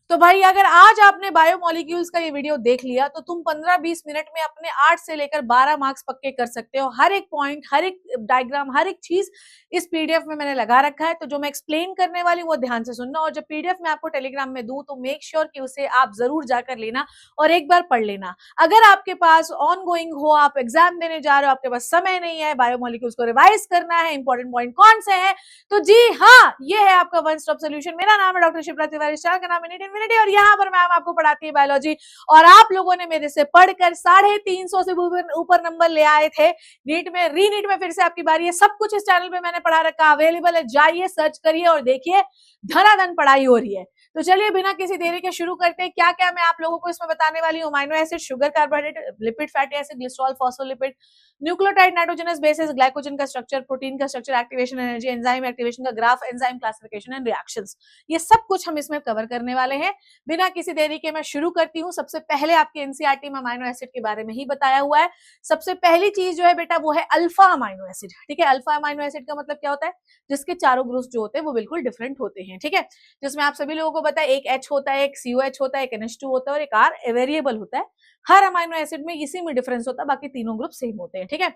तो भाई अगर आज आपने बायोमोलिक्यूल्स का ये वीडियो देख लिया तो तुम 15-20 मिनट में अपने 8 से लेकर 12 मार्क्स पक्के कर सकते हो। हर एक पॉइंट, हर एक डायग्राम, हर एक चीज इस पीडीएफ में मैंने लगा रखा है। तो जो मैं एक्सप्लेन करने वाली हूँ वो ध्यान से सुनना, और जब पीडीएफ मैं आपको टेलीग्राम में दूं तो मेक श्योर कि उसे आप जरूर जाकर लेना और एक बार पढ़ लेना। अगर आपके पास ऑन गोइंग हो, आप एग्जाम देने जा रहे हो, आपके पास समय नहीं है, बायोमोलिक्यूल्स को रिवाइज करना है, इंपॉर्टेंट पॉइंट कौन से हैं, तो जी हाँ, ये है आपका वन स्टॉप सोल्यूशन। मेरा नाम है डॉक्टर शिप्रा तिवारी, चैनल का नाम है नीट इन्फिनिटी, और यहाँ पर मैम आपको पढ़ाती है बायोलॉजी। और आप लोगों ने मेरे से पढ़कर 350 से ऊपर नंबर ले आए थे नीट में। री नीट में फिर से आपकी बारी है। सब कुछ इस चैनल पे मैंने पढ़ा रखा, अवेलेबल है, जाइए सर्च करिए और देखिए, धनाधन पढ़ाई हो रही है। तो चलिए बिना किसी देरी के शुरू करते हैं। क्या क्या मैं आप लोगों को इसमें बताने वाली हूँ। Amino acid, sugar, carbohydrate, lipid, fatty acid, glycerol, phospholipid, nucleotide, nitrogenous bases, glycogen का स्ट्रक्चर, प्रोटीन का structure, activation energy, enzyme activation का graph, enzyme classification and reactions, ये सब कुछ हम इसमें कवर करने वाले हैं। बिना किसी देरी के मैं शुरू करती हूँ। सबसे पहले आपके एनसीईआरटी में अमाइनो एसिड के बारे में ही बताया हुआ है। सबसे पहली चीज जो है बेटा वो है अल्फा अमाइनो एसिड। ठीक है, अल्फा अमाइनो एसिड का मतलब क्या होता है, जिसके चारों ग्रुप्स जो होते हैं वो बिल्कुल डिफरेंट होते हैं। ठीक है, जिसमें आप सभी लोगों को पता है एक H होता है, एक COH होता है, एक NH2 होता है और एक R वेरिएबल होता है। हर अमाइनो एसिड में इसी में डिफरेंस होता है, बाकी तीनों ग्रुप सेम होते हैं। ठीक है,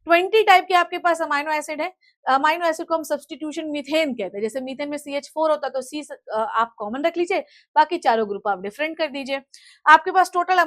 20 टाइप के आपके पास अमाइनो एसिड है। अमाइनो एसिड को हम सब्स्टिट्यूशन मीथेन कहते हैं। जैसे मीथेन में CH4 होता है तो C आप कॉमन रख लीजिए, बाकी चारों ग्रुप आप डिफरेंट कर दीजिए। आपके पास टोटल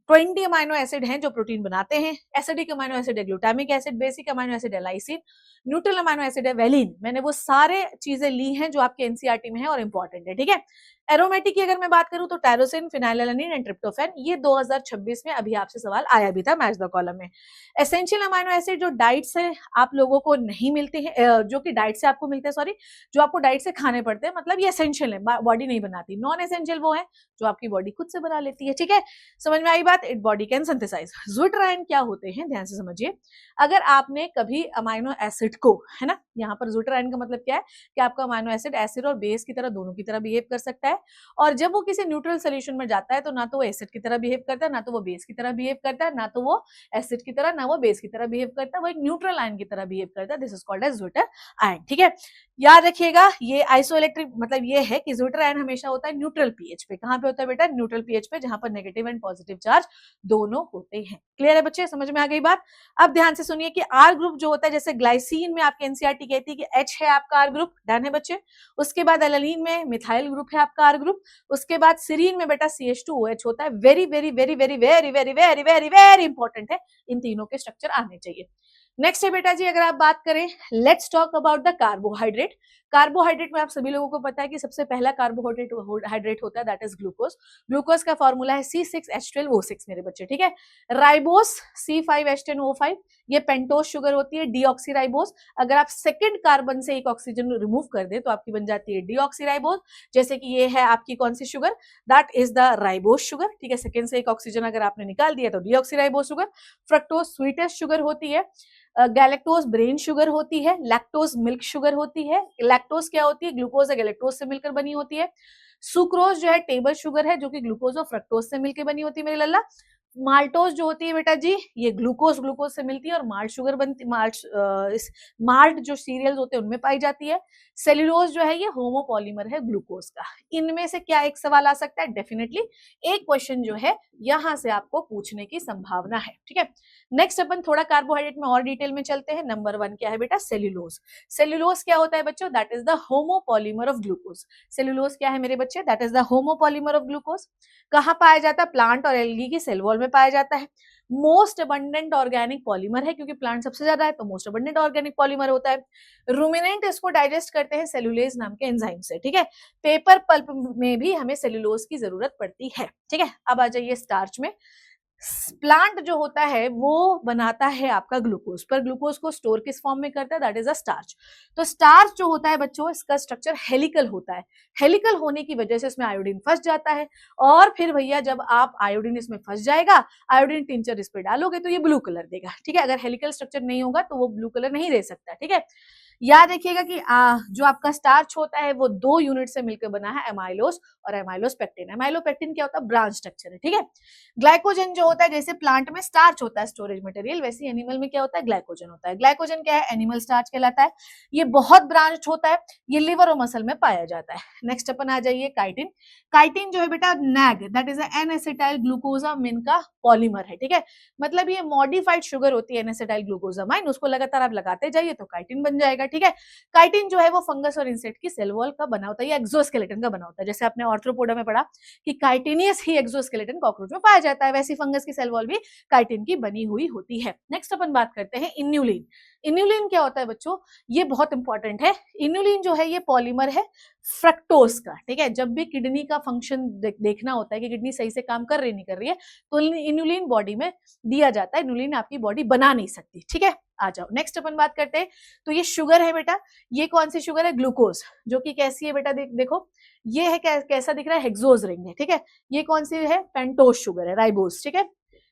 20 अमाइनो एसिड हैं जो प्रोटीन बनाते हैं। एसिडिक अमाइनो एसिड है glutamic acid, basic amino acid है लाइसिन, न्यूट्रल अमाइनो एसिड है वेलिन। मैंने वो सारे चीजें ली हैं जो आपके एनसीईआरटी में है और इंपॉर्टेंट है। ठीक है, एरोमेटिक की अगर मैं बात करूं तो टायरोसिन, फिनाइलएलानिन एंड ट्रिप्टोफैन, ये 2026 में अभी आपसे सवाल आया भी था मैच द कॉलम में। एसेंशियल अमाइनो एसिड जो डाइट से आप लोगों को नहीं मिलते हैं, जो कि डाइट से आपको मिलते हैं, सॉरी, जो आपको डाइट से खाने पड़ते हैं, मतलब ये एसेंशियल है, बॉडी नहीं बनाती। नॉन एसेंशियल वो है जो आपकी बॉडी खुद से बना लेती है। ठीक है, समझ में आई बात। It body can synthesize. Zwitterion क्या होते हैं, ध्यान से समझिए। अगर आपने कभी अमाइनो एसिड को, है ना, यहाँ पर ज़्विटराइन का मतलब क्या है कि आपका अमाइनो एसिड एसिड और बेस की तरह दोनों की तरह बिहेव कर सकता है, और जब वो किसी न्यूट्रल सोल्यूशन में जाता है तो ना तो वो एसिड की तरह बिहेव करता है, ना तो वो बेस की तरह बिहेव करता है, ना तो वो एसिड की तरह, ना वो बेस की तरह बिहेव करता है, वो एक न्यूट्रल आयन की तरह बिहेव करता है। This is called as zwitter ion. ठीक है, याद रखिएगा, ये आइसोइलेक्ट्रिक मतलब ये है कि ज़्विटर आयन हमेशा होता है न्यूट्रल पीएच पे। कहां पे होता है बेटा, न्यूट्रल पीएच पे, जहां पर नेगेटिव एंड पॉजिटिव चार्ज दोनों होते हैं। क्लियर है बच्चे, समझ में आ गई बात। अब ध्यान से सुनिए कि आर ग्रुप जो होता है, जैसे ग्लाइसिन में आपके एनसीईआरटी कहती है कि H है आपका आर ग्रुप, डन है बच्चे। उसके बाद एलानिन में मिथाइल ग्रुप है आपका आर ग्रुप। उसके बाद सीरीन में बेटा CH2OH होता है। Very very very very very very very very very important है, इन तीनों के स्ट्रक्चर आने चाहिए। नेक्स्ट है बेटा जी, अगर आप बात करें, let's talk about the carbohydrate. Carbohydrate में आप सभी लोगों को पता है कि सबसे पहला कार्बोहाइड्रेट होता है, दैट इज ग्लूकोज। ग्लूकोज का फॉर्मूला है C6H12O6 मेरे बच्चे। ठीक है, राइबोस C5H10O5, ये पेंटोज शुगर होती है, डीऑक्सीराइबोस। अगर आप सेकंड कार्बन से एक ऑक्सीजन रिमूव कर दे तो आपकी बन जाती है डीऑक्सीराइबोस। जैसे कि ये है आपकी कौन सी sugar, that is the ribose sugar. ठीक है, सेकंड से एक ऑक्सीजन अगर आपने निकाल दिया तो deoxyribose sugar. Fructose sweetest sugar होती है। गैलेक्टोज ब्रेन शुगर होती है। लैक्टोज मिल्क शुगर होती है। लैक्टोज क्या होती है, ग्लूकोज या गैलेक्टोज से मिलकर बनी होती है। सुक्रोज जो है टेबल शुगर है, जो कि ग्लूकोज और फ्रक्टोज से मिलकर बनी होती है मेरे लल्ला। माल्टोज जो होती है बेटा जी, ये ग्लूकोज से मिलती है और माल्ट शुगर बनती, माल्ट जो सीरियल्स होते हैं उनमें पाई जाती है। सेल्यूलोज जो है ये होमोपॉलीमर है ग्लूकोज का। इनमें से क्या एक सवाल आ सकता है, डेफिनेटली एक क्वेश्चन जो है यहां से आपको पूछने की संभावना है। ठीक है, नेक्स्ट अपन थोड़ा कार्बोहाइड्रेट में और डिटेल में चलते हैं। नंबर 1 क्या है बेटा, सेल्यूलोज। सेल्यूलोज क्या होता है बच्चों, that is the homopolymer of glucose. Cellulose क्या है मेरे बच्चे, that is the homopolymer of glucose. कहाँ पाया जाता है, प्लांट और एल्गी की सेल वॉल में पाया जाता है। मोस्ट अबंडेंट ऑर्गेनिक पॉलीमर है, क्योंकि प्लांट सबसे ज्यादा है तो मोस्ट अबंडेंट ऑर्गेनिक पॉलीमर होता है। रूमिनेंट इसको डाइजेस्ट करते हैं सेल्यूलेज नाम के एंजाइम से। ठीक है, पेपर पल्प में भी हमें सेल्यूलोज की जरूरत पड़ती है। ठीक है, अब आ जाइए स्टार्च में। प्लांट जो होता है वो बनाता है आपका ग्लूकोज, पर ग्लूकोज को स्टोर किस फॉर्म में करता है, दैट इज अ स्टार्च। तो स्टार्च जो होता है बच्चों, इसका स्ट्रक्चर हेलिकल होता है। हेलिकल होने की वजह से इसमें आयोडीन फंस जाता है, और फिर भैया जब आप आयोडीन इसमें फंस जाएगा, आयोडीन टिंचर इस पे डालोगे तो ये ब्लू कलर देगा। ठीक है, अगर हेलिकल स्ट्रक्चर नहीं होगा तो वो ब्लू कलर नहीं दे सकता। ठीक है, याद रखिएगा कि जो आपका स्टार्च होता है वो 2 यूनिट से मिलकर बना है, एमाइलोस और एमाइलोस पेक्टिन। एमाइलोपेक्टिन क्या होता है? ब्रांच स्ट्रक्चर है, ठीक है। ग्लाइकोजन जो होता है, जैसे प्लांट में स्टार्च होता है स्टोरेज मटेरियल, वैसे एनिमल में क्या होता है? ग्लाइकोजन होता है। ग्लाइकोजन क्या है? एनिमल स्टार्च कहलाता है। ये बहुत ब्रांच होता है, ये लिवर और मसल में पाया जाता है। नेक्स्ट अपन आ जाइए काइटिन। काइटिन जो है बेटा nag, that is an acetyl glucosamine का पॉलीमर है, ठीक है। मतलब ये मॉडिफाइड शुगर होती है एन एसिटाइल ग्लूकोजामाइन, उसको लगातार आप लगाते जाइए तो काइटिन बन जाएगा, ठीक है। काइटिन जो है वो फंगस और इंसेक्ट की सेल वॉल का बना होता है, या एक्सोस्केलेटन का बना होता है। जैसे आपने ऑर्थ्रोपोडा में पढ़ा कि काइटिनियस ही एक्सोस्केलेटन कॉकरोच में पाया जाता है, वैसी फंगस की सेल वॉल भी काइटिन की बनी हुई होती है। नेक्स्ट अपन बात करते हैं इन्यूलिन। इन्यूलिन क्या होता है बच्चों? ये बहुत इंपॉर्टेंट है। इन्यूलिन जो है ये पॉलीमर है फ्रक्टोज का, ठीक है। जब भी किडनी का फंक्शन देखना होता है कि किडनी सही से काम कर रही नहीं कर रही है, तो इन्यूलिन बॉडी में दिया जाता है। इन्यूलिन आपकी बॉडी बना नहीं सकती, ठीक है। आ जाओ नेक्स्ट अपन बात करते हैं। तो ये शुगर है बेटा, ये कौन सी शुगर है? ग्लूकोज, जो कि कैसी है बेटा? देखो ये है कैसा दिख रहा है? हेक्सोज रिंग है, ठीक है। ये कौन सी है? पेंटोज शुगर है, राइबोज, ठीक है।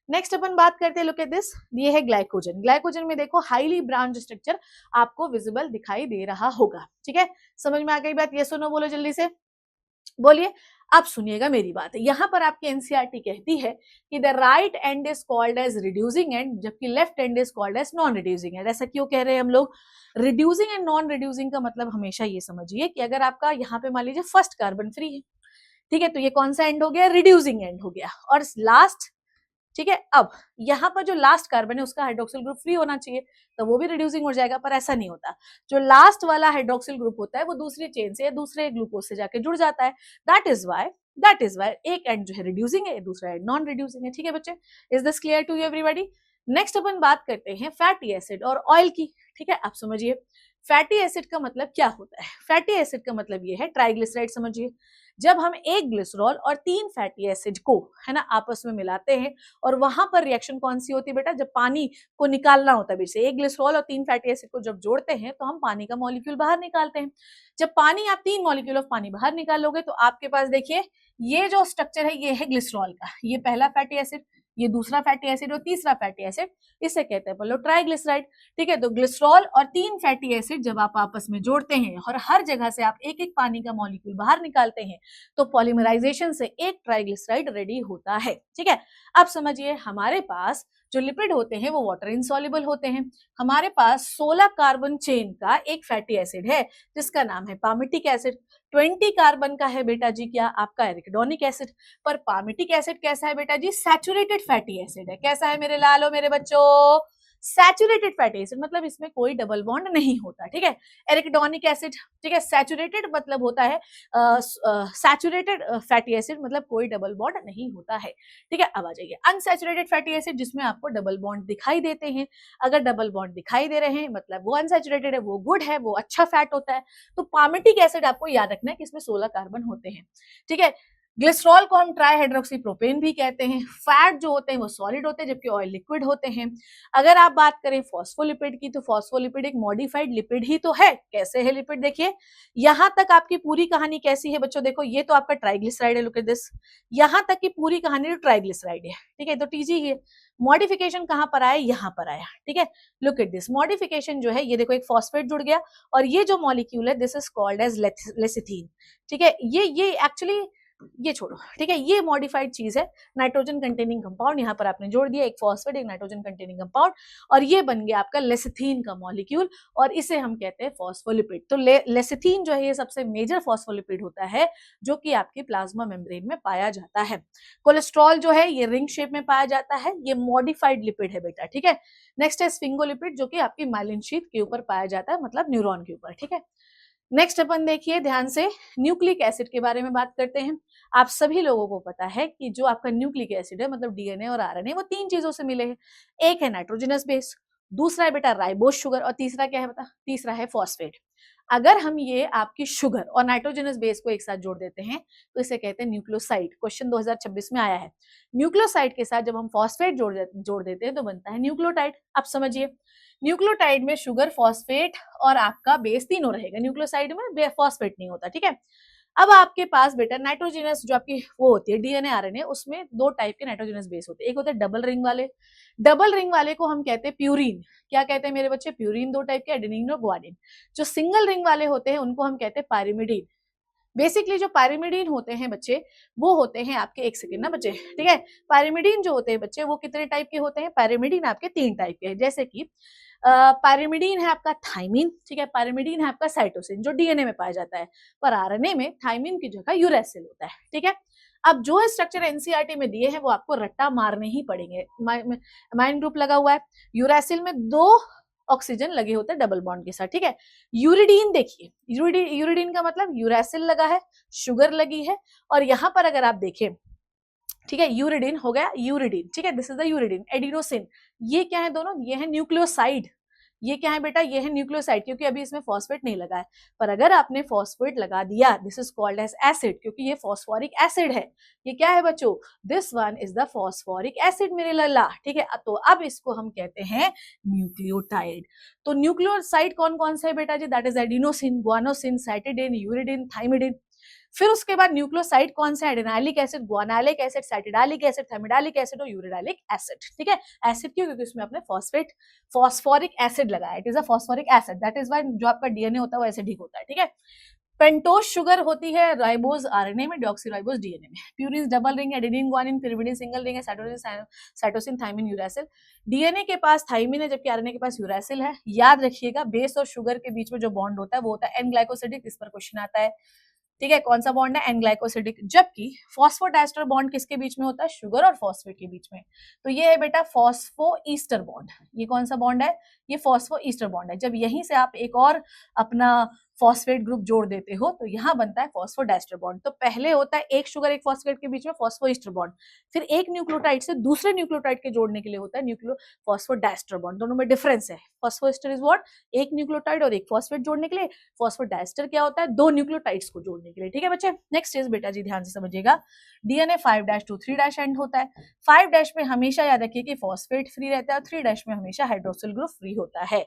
नेक्स्ट अपन बात करते हैं, लुक एट दिस, ये है ग्लाइकोजन। ग्लाइकोजन में देखो हाईली ब्रांच स्ट्रक्चर आपको विजिबल दिखाई दे रहा होगा, ठीक है। समझ में आ गई बात? ये सुनो, बोलो जल्दी से बोलिए। अब सुनिएगा मेरी बात, यहाँ पर आपकी एनसीईआरटी कहती है कि the right end is called as reducing end, जबकि left end is called as non reducing end. ऐसा क्यों कह रहे हैं हम लोग? रिड्यूसिंग एंड नॉन रिड्यूसिंग का मतलब हमेशा ये समझिए कि अगर आपका यहाँ पे मान लीजिए फर्स्ट कार्बन फ्री है, ठीक है, तो ये कौन सा एंड हो गया? रिड्यूसिंग एंड हो गया। और लास्ट, ठीक है, अब यहाँ पर जो लास्ट कार्बन है उसका हाइड्रोक्सिल ग्रुप फ्री होना चाहिए, तो वो भी रिड्यूसिंग हो जाएगा, पर ऐसा नहीं होता। जो लास्ट वाला हाइड्रोक्सिल ग्रुप होता है वो दूसरी चेन से या दूसरे ग्लूकोज से जाके जुड़ जाता है। दैट इज वाई एक एंड जो है रिड्यूसिंग है, दूसरा एंड नॉन रिड्यूसिंग है, ठीक है बच्चे। Is this clear to you everybody? Next अपन बात करते हैं फैटी एसिड और ऑयल की, ठीक है। आप समझिए फैटी एसिड का मतलब क्या होता है? फैटी एसिड का मतलब ये है ट्राइग्लिसराइड, समझिए। जब हम एक ग्लिसरॉल और 3 फैटी एसिड को, है ना, आपस में मिलाते हैं, और वहां पर रिएक्शन कौन सी होती है बेटा? जब पानी को निकालना होता है, से एक ग्लिसरॉल और 3 फैटी एसिड को जब जोड़ते हैं तो हम पानी का मॉलिक्यूल बाहर निकालते हैं। जब पानी, आप 3 मॉलिक्यूल ऑफ पानी बाहर निकालोगे तो आपके पास देखिए ये जो स्ट्रक्चर है ये है ग्लिसरॉल का, ये पहला फैटी एसिड, ये दूसरा फैटी एसिड और तीसरा फैटी एसिड, इसे कहते हैं बोलो ट्राइग्लिसराइड, ठीक है। तो ग्लिसरॉल और 3 फैटी एसिड जब आप आपस में जोड़ते हैं और हर जगह से आप एक एक पानी का मॉलिक्यूल बाहर निकालते हैं तो पॉलीमराइजेशन से एक ट्राइग्लिसराइड रेडी होता है, ठीक है। अब समझिए हमारे पास जो लिपिड होते हैं वो वाटर इनसॉल्युबल होते हैं। हमारे पास 16 कार्बन चेन का एक फैटी एसिड है जिसका नाम है पामिटिक एसिड। 20 कार्बन का है बेटा जी क्या? आपका एरिकिडोनिक एसिड। पर पामिटिक एसिड कैसा है बेटा जी? सैचुरेटेड फैटी एसिड है। कैसा है मेरे लालो मेरे बच्चों? सैचुरेटेड फैटी एसिड, मतलब इसमें कोई डबल बॉन्ड नहीं होता, ठीक है। एरिकिडोनिक एसिड, ठीक है, सैचुरेटेड मतलब होता है सैचुरेटेड फैटी एसिड, मतलब कोई डबल बॉन्ड नहीं होता है, ठीक है। अब आ जाइए अनसैचुरेटेड फैटी एसिड, जिसमें आपको डबल बॉन्ड दिखाई देते हैं। अगर डबल बॉन्ड दिखाई दे रहे हैं मतलब वो अनसैचुरेटेड है, वो गुड है, वो अच्छा फैट होता है। तो पामिटिक एसिड आपको याद रखना है कि इसमें 16 कार्बन होते हैं, ठीक है। ग्लिसरॉल को हम ट्राईहाइड्रोक्सी प्रोपेन भी कहते हैं। फैट जो होते हैं वो सॉलिड होते हैं जबकि ऑयल लिक्विड होते हैं। अगर आप बात करें फॉस्फोलिपिड की तो फॉस्फोलिपिड एक मॉडिफाइड लिपिड ही तो है। कैसे है लिपिड? देखिए यहां तक आपकी पूरी कहानी कैसी है बच्चों? देखो ये तो आपका ट्राइग्लिसराइड है, लुक एट दिस, यहां तक की पूरी कहानी तो ट्राइग्लिसराइड है, ठीक है। तो टीजी है, मॉडिफिकेशन कहां पर आया? यहां पर आया, ठीक है। लुक एट दिस, मॉडिफिकेशन जो है ये देखो एक फॉस्फेट जुड़ गया और ये जो मॉलिक्यूल है दिस इज कॉल्ड एज लेसिथीन, ठीक है। ये एक्चुअली ये छोड़ो, ठीक है, ये मॉडिफाइड चीज है, नाइट्रोजन कंटेनिंग कंपाउंड यहां पर आपने जोड़ दिया, एक फॉस्फेट एक नाइट्रोजन कंटेनिंग कंपाउंड, और ये बन गया आपका लेसिथीन का मॉलिक्यूल, और इसे हम कहते हैं फॉस्फोलिपिड। तो लेसिथीन जो है ये सबसे मेजर फॉस्फोलिपिड होता है जो कि आपकी प्लाज्मा मेम्ब्रेन में पाया जाता है। कोलेस्ट्रॉल जो है ये रिंग शेप में पाया जाता है, ये मॉडिफाइड लिपिड है बेटा, ठीक है। नेक्स्ट है स्फिंगोलिपिड जो कि आपकी माइलिन शीथ के ऊपर पाया जाता है, मतलब न्यूरॉन के ऊपर, ठीक है। नेक्स्ट अपन देखिए ध्यान से, न्यूक्लिक एसिड के बारे में बात करते हैं। आप सभी लोगों को पता है कि जो आपका न्यूक्लिक एसिड है मतलब डीएनए और आरएनए वो 3 चीजों से मिले हैं। एक है नाइट्रोजनस बेस, दूसरा है बेटा राइबोज शुगर, और तीसरा क्या है बता? तीसरा है फॉस्फेट। अगर हम ये आपकी शुगर और नाइट्रोजनस बेस को एक साथ जोड़ देते हैं तो इसे कहते हैं न्यूक्लियोसाइड। क्वेश्चन 2026 में आया है। न्यूक्लियोसाइड के साथ जब हम फॉस्फेट जोड़ देते हैं तो बनता है न्यूक्लियोटाइड। अब समझिए न्यूक्लियोटाइड में शुगर, फॉस्फेट और आपका बेस तीनों रहेगा, न्यूक्लियोसाइड में फॉस्फेट नहीं होता, ठीक है। अब आपके पास बेटा नाइट्रोजनस जो आपकी वो होती है डीएनए आरएनए, उसमें दो टाइप के नाइट्रोजनस बेस होते हैं। एक होते हैं डबल रिंग वाले, डबल रिंग वाले को हम कहते हैं प्यूरिन। क्या कहते हैं मेरे बच्चे? प्यूरिन। दो टाइप के, एडेनिन और ग्वानिन। जो सिंगल रिंग वाले होते हैं उनको हम कहते हैं पायरिमिडीन। बेसिकली जो पायरिमिडीन होते हैं बच्चे, वो होते हैं आपके, एक सेकेंड ना बच्चे, ठीक है। पायरिमिडीन जो होते हैं बच्चे, वो कितने टाइप के होते हैं? पायरिमिडीन आपके 3 टाइप के हैं। जैसे कि पायरिमिडीन है आपका थाइमिन, ठीक है। पायरिमिडीन है आपका साइटोसिन, जो डीएनए में पाया जाता है। पर आरएनए में थाइमिन की जगह यूरेसिल होता है, ठीक है। अब जो स्ट्रक्चर एनसीईआरटी में दिए हैं वो आपको रट्टा मारने ही पड़ेंगे। माइन ग्रुप लगा हुआ है, यूरेसिल में 2 ऑक्सीजन लगे होते हैं डबल बॉन्ड के साथ, ठीक है। यूरिडीन देखिए, यूरिडीन का मतलब यूरेसिल लगा है, शुगर लगी है, और यहां पर अगर आप देखें, ठीक है, यूरिडीन हो गया, यूरिडीन, ठीक है, this is the uridine. Adenosine, ये क्या है दोनों? ये है न्यूक्लियोसाइड। ये क्या है बेटा? ये है न्यूक्लियोसाइड, क्योंकि अभी इसमें फॉस्फेट नहीं लगा है। पर अगर आपने फॉस्फेट लगा दिया, this is called as acid, क्योंकि ये फॉस्फोरिक एसिड है। ये क्या है बच्चों? This one is the phosphoric acid मेरे लल्ला, ठीक है। तो अब इसको हम कहते हैं न्यूक्लियोटाइड। तो न्यूक्लियोसाइड कौन कौन से है बेटा जी? That is adenosine, guanosine, cytidine, uridine, thymidine. फिर उसके बाद न्यूक्लियोसाइड कौन सा? Adenylic acid, guanylic acid, cytidylic acid, thymidylic acid और यूरिडाइलिक एसिड, ठीक है। एसिड क्यों? क्योंकि उसमें आपने फॉस्फोरिक एसिड लगाया, it is a phosphoric acid, that is why जो आपका डीएनए होता है वो एसिडिक होता है, ठीक है। पेंटोज शुगर होती है राइबोज आरएनए में, डीऑक्सीराइबोज डीएनए में। Purine double ring, adenine guanine, pyrimidine single ring है, साइटोसिन, थाइमिन, यूरेसिल। डीएनए के पास थाइमिन है, जबकि आरएनए के पास यूरेसिल है। याद रखिएगा, बेस और शुगर के बीच में जो बॉन्ड होता है वो होता है एन ग्लाइकोसिडिक, इस पर क्वेश्चन आता है, ठीक है। कौन सा बॉन्ड है? N glycosidic. जबकि फॉस्फोडाइस्टर बॉन्ड किसके बीच में होता है? शुगर और फॉस्फेट के बीच में। तो ये है बेटा फॉस्फो ईस्टर बॉन्ड। ये कौन सा बॉन्ड है? ये फॉस्फो ईस्टर बॉन्ड है। जब यहीं से आप एक और अपना फॉस्फेट ग्रुप जोड़ देते हो तो यहाँ बनता है फॉस्फोडाइस्टर बॉन्ड। तो पहले होता है एक शुगर एक फॉस्फेट के बीच में फॉस्फो ईस्टर बॉन्ड, फिर एक न्यूक्लियोटाइड से दूसरे न्यूक्लियोटाइड के जोड़ने के लिए होता है न्यूक्लियो फॉस्फोडाइस्टर बॉन्ड। दोनों में डिफरेंस है। फॉस्फोईस्टर इज व्हाट? एक न्यूक्लियोटाइड और एक फॉस्फेट जोड़ने के लिए। फॉस्फोडाइस्टर क्या होता है? 2 न्यूक्लियोटाइड्स को जोड़ने के लिए, ठीक है बच्चे। नेक्स्ट इज बेटा जी, ध्यान से समझिएगा, डीएनए 5' to 3' एंड होता है। 5' में हमेशा याद रखिए कि फॉस्फेट फ्री रहता है, और 3' में हमेशा हाइड्रोक्सिल ग्रुप फ्री होता है।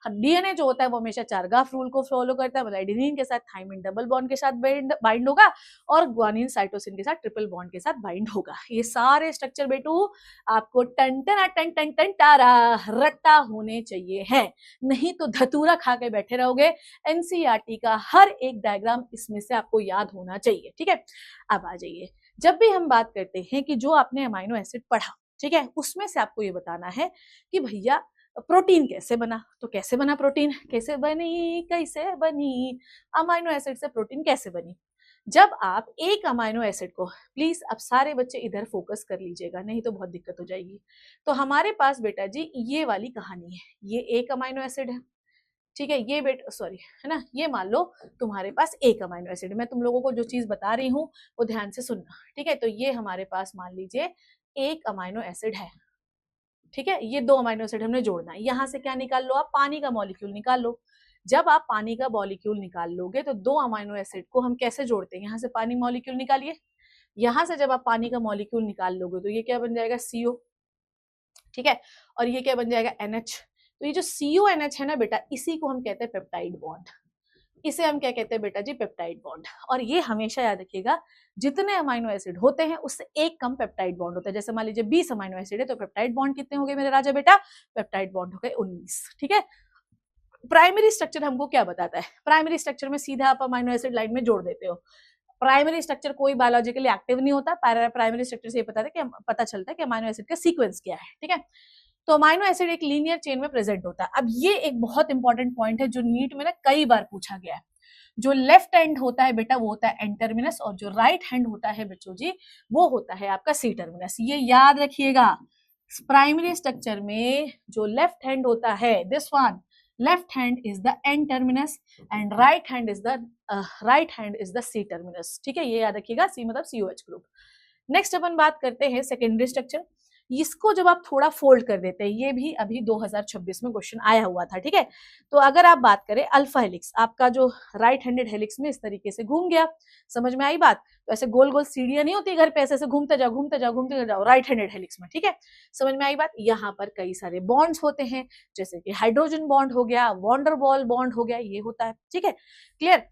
डीएनए जो होता है वो हमेशा चारगाफ रूल को फॉलो करता है, मतलब एडेनिन के साथ थाइमिन डबल बॉन्ड के साथ बाइंड होगा, और ग्वानिन साइटोसिन के साथ ट्रिपल बॉन्ड के साथ बाइंड होगा। ये सारे स्ट्रक्चर बेटू आपको टन टन टन टन टन टारा रट्टा होने चाहिए है, नहीं तो धतूरा खा के बैठे रहोगे। एनसीईआरटी का हर एक डायग्राम इसमें से आपको याद होना चाहिए, ठीक है। अब आ जाइए, जब भी हम बात करते हैं कि जो आपने अमाइनो एसिड पढ़ा, ठीक है, उसमें से आपको ये बताना है कि भैया प्रोटीन कैसे बना। तो कैसे बना प्रोटीन? कैसे बनी अमाइनो एसिड से प्रोटीन कैसे बनी? जब आप एक अमाइनो एसिड को, प्लीज अब सारे बच्चे इधर फोकस कर लीजिएगा, नहीं तो बहुत दिक्कत हो जाएगी। तो हमारे पास बेटा जी ये वाली कहानी है, ये एक अमाइनो एसिड है, ठीक है। ये बेटा सॉरी है ना, ये मान लो तुम्हारे पास एक अमाइनो एसिड। मैं तुम लोगों को जो चीज बता रही हूँ वो ध्यान से सुनना, ठीक है। तो ये हमारे पास मान लीजिए एक अमाइनो एसिड है, ठीक है। ये 2 अमाइनो एसिड हमने जोड़ना है। यहां से क्या निकाल लो आप? पानी का मॉलिक्यूल निकाल लो। जब आप पानी का मॉलिक्यूल निकाल लोगे तो 2 अमाइनो एसिड को हम कैसे जोड़ते हैं? यहाँ से पानी मॉलिक्यूल निकालिए। यहां से जब आप पानी का मॉलिक्यूल निकाल लोगे तो ये क्या बन जाएगा? CO, ठीक है। और ये क्या बन जाएगा? NH। तो ये जो CONH है ना बेटा, इसी को हम कहते हैं पेप्टाइड बॉन्ड। इसे हम क्या कहते हैं बेटा जी? Peptide bond. और ये हमेशा याद रखिएगा, जितने अमाइनो एसिड होते हैं उससे एक कम पेप्टाइड बॉन्ड होता है। जैसे मान लीजिए 20 अमाइनो एसिड है तो पेप्टाइड बॉन्ड कितने हो गए मेरे राजा बेटा? पेप्टाइड बॉन्ड हो गए 19, ठीक है। प्राइमरी स्ट्रक्चर हमको क्या बताता है? प्राइमरी स्ट्रक्चर में सीधा आप अमाइनो एसिड लाइन में जोड़ देते हो। प्राइमरी स्ट्रक्चर कोई बायोलॉजिकली एक्टिव नहीं होता। प्राइमरी स्ट्रक्चर से ये पता चलता है कि अमाइनो एसिड का सीक्वेंस क्या है, ठीक है। तो अमाइनो एसिड एक लीनियर चेन में प्रेजेंट होता है। अब ये एक बहुत इंपॉर्टेंट पॉइंट है जो नीट में ना कई बार पूछा गया है। जो लेफ्ट हैंड होता है बेटा वो होता है एन टर्मिनस, और जो राइट हैंड होता है बच्चों जी वो होता है आपका सी टर्मिनस। ये याद रखिएगा, प्राइमरी स्ट्रक्चर में जो लेफ्ट हैंड होता है, this one, left hand is the N terminus and right hand is the C terminus, ठीक है। ये याद रखिएगा, सी मतलब COH ग्रुप। नेक्स्ट अपन बात करते हैं सेकेंडरी स्ट्रक्चर। इसको जब आप थोड़ा फोल्ड कर देते हैं, ये भी अभी 2026 में क्वेश्चन आया हुआ था, ठीक है। तो अगर आप बात करें अल्फा हेलिक्स, आपका जो राइट हैंडेड हेलिक्स में इस तरीके से घूम गया, समझ में आई बात? तो ऐसे गोल गोल सीढ़ियां नहीं होती घर पे, ऐसे घूमते जाओ राइट हैंडेड हेलिक्स में, ठीक है। समझ में आई बात? यहाँ पर कई सारे बॉन्ड्स होते हैं, जैसे कि हाइड्रोजन बॉन्ड हो गया, वॉन्डरवॉल बॉन्ड हो गया, ये होता है, ठीक है, क्लियर।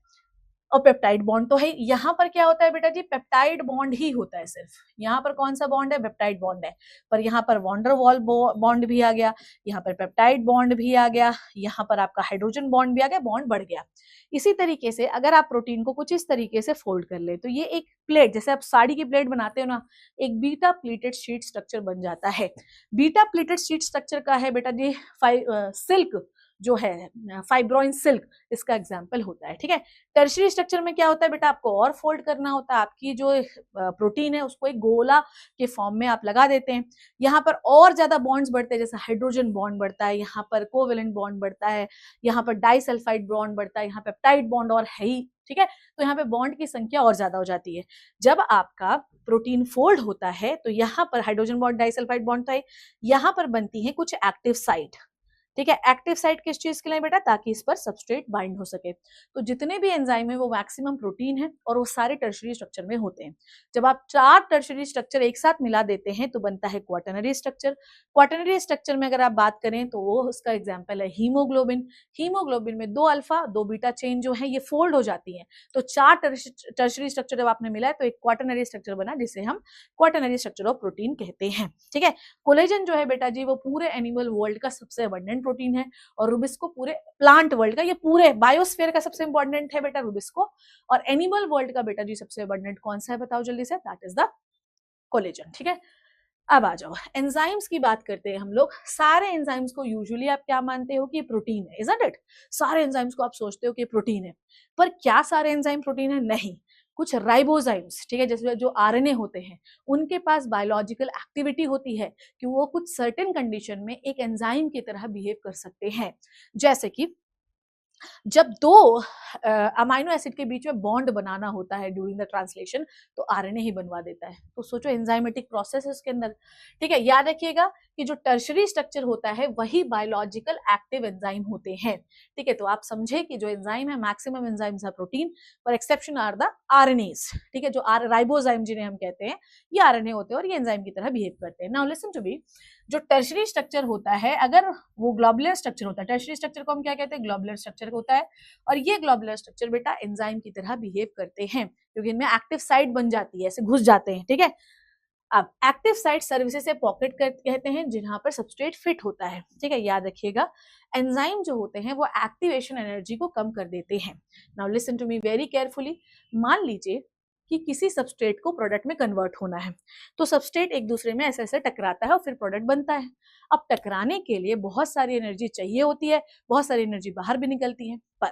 और पेप्टाइड बॉन्ड तो है। यहाँ पर क्या होता है बेटा जी, पेप्टाइड बॉन्ड ही होता है सिर्फ। यहाँ पर कौन सा बॉन्ड है, पेप्टाइड बॉन्ड है। पर यहाँ पर वॉन्डर वॉल बॉन्ड भी आ गया, यहाँ पर पेप्टाइड बॉन्ड भी आ गया, यहाँ पर आपका हाइड्रोजन बॉन्ड भी आ गया, बॉन्ड बढ़ गया। इसी तरीके से अगर आप प्रोटीन को कुछ इस तरीके से फोल्ड कर ले तो ये एक प्लेट, जैसे आप साड़ी की प्लेट बनाते हो ना, एक बीटा प्लेटेड शीट स्ट्रक्चर बन जाता है। बीटा प्लेटेड शीट स्ट्रक्चर का है बेटा जी सिल्क जो है, फाइब्रोइन सिल्क इसका एग्जाम्पल होता है। ठीक है, टर्शियरी स्ट्रक्चर में क्या होता है बेटा, आपको और फोल्ड करना होता है, आपकी जो प्रोटीन है उसको एक गोला के फॉर्म में आप लगा देते हैं। यहाँ पर और ज्यादा बॉन्ड्स बढ़ते हैं, जैसे हाइड्रोजन बॉन्ड बढ़ता है, यहाँ पर कोवेलेंट बॉन्ड बढ़ता है, यहाँ पर डाइसल्फाइड बॉन्ड बढ़ता है, यहाँ पे पेप्टाइड बॉन्ड और है ही। ठीक है, तो यहाँ पे बॉन्ड की संख्या और ज्यादा हो जाती है। जब आपका प्रोटीन फोल्ड होता है तो यहाँ पर हाइड्रोजन बॉन्ड, डाइसल्फाइड बॉन्ड, तो यहाँ पर बनती है कुछ एक्टिव साइट। ठीक है, एक्टिव साइट किस चीज के लिए बेटा, ताकि इस पर सबस्ट्रेट बाइंड हो सके। तो जितने भी एंजाइम है वो मैक्सिमम प्रोटीन है और वो सारे टर्शियरी स्ट्रक्चर में होते हैं। जब आप 4 टर्शियरी स्ट्रक्चर एक साथ मिला देते हैं तो बनता है क्वाटरनरी स्ट्रक्चर। क्वाटरनरी स्ट्रक्चर में अगर आप बात करें तो वो उसका एग्जाम्पल है हीमोग्लोबिन। हीमोग्लोबिन में 2 अल्फा 2 बीटा चेन जो है ये फोल्ड हो जाती है। तो 4 टर्शियरी स्ट्रक्चर जब आपने मिला है तो एक क्वाटरनरी स्ट्रक्चर बना, जिसे हम क्वाटरनरी स्ट्रक्चर ऑफ प्रोटीन कहते हैं। ठीक है, कोलेजन जो है बेटा जी वो पूरे एनिमल वर्ल्ड का सबसे अबंडेंट प्रोटीन है, और रुबिस्को पूरे प्लांट वर्ल्ड का, ये पूरे बायोस्फीयर का सबसे इंपॉर्टेंट है बेटा रुबिस्को। और एनिमल वर्ल्ड का बेटा जी सबसे अबंडेंट कौन सा है बताओ जल्दी से, दैट इज द कोलेजन। ठीक है, अब आ जाओ एंजाइम्स की बात करते हैं हम लोग। सारे एंजाइम्स को यूजुअली आप क्या मानते हो कि प्रोटीन है, इजंट इट? सारे एंजाइम्स को आप सोचते हो कि प्रोटीन है, पर क्या सारे एंजाइम प्रोटीन है? नहीं। कुछ राइबोजाइम्स, ठीक है, जैसे जो आरएनए होते हैं, उनके पास बायोलॉजिकल एक्टिविटी होती है कि वो कुछ सर्टेन कंडीशन में एक एंजाइम की तरह बिहेव कर सकते हैं। जैसे कि जब 2 अमाइनो एसिड के बीच में बॉन्ड बनाना होता है ड्यूरिंग द ट्रांसलेशन, तो आरएनए ही बनवा देता है। तो सोचो एंजाइमेटिक प्रोसेस है उसके अंदर। ठीक है, याद रखिएगा कि जो टर्शियरी स्ट्रक्चर होता है वही बायोलॉजिकल एक्टिव एंजाइम होते हैं। ठीक है, तो आप समझे कि जो एंजाइम है, मैक्सिमम एंजाइम्स आर प्रोटीन, पर एक्सेप्शन आर द आरएनएस। ठीक है, जो राइबोजाइम जिन्हें हम कहते हैं, ये आरएनए होते हैं और ये एंजाइम की तरह बिहेव करते हैं। नाउ लिसन टू मी, जो टर्शियरी स्ट्रक्चर होता है, अगर वो ग्लोबुलर स्ट्रक्चर होता है, टर्शियरी स्ट्रक्चर को हम क्या कहते हैं, ग्लोबुलर स्ट्रक्चर होता है, और ये ग्लोबुलर स्ट्रक्चर बेटा एंजाइम की तरह बिहेव करते हैं, क्योंकि इनमें एक्टिव साइट बन जाती है, ऐसे घुस जाते हैं। ठीक है, अब एक्टिव साइट सर्विसेज से पॉकेट कहते हैं, जहां पर सबस्ट्रेट फिट होता है। ठीक है, याद रखिएगा एंजाइम जो होते हैं वो एक्टिवेशन एनर्जी को कम कर देते हैं। Now listen to me very carefully. मान लीजिए कि किसी सबस्ट्रेट को प्रोडक्ट में कन्वर्ट होना है, तो सबस्ट्रेट एक दूसरे में ऐसे ऐसे टकराता है और फिर प्रोडक्ट बनता है। अब टकराने के लिए बहुत सारी एनर्जी चाहिए होती है, बहुत सारी एनर्जी बाहर भी निकलती है, पर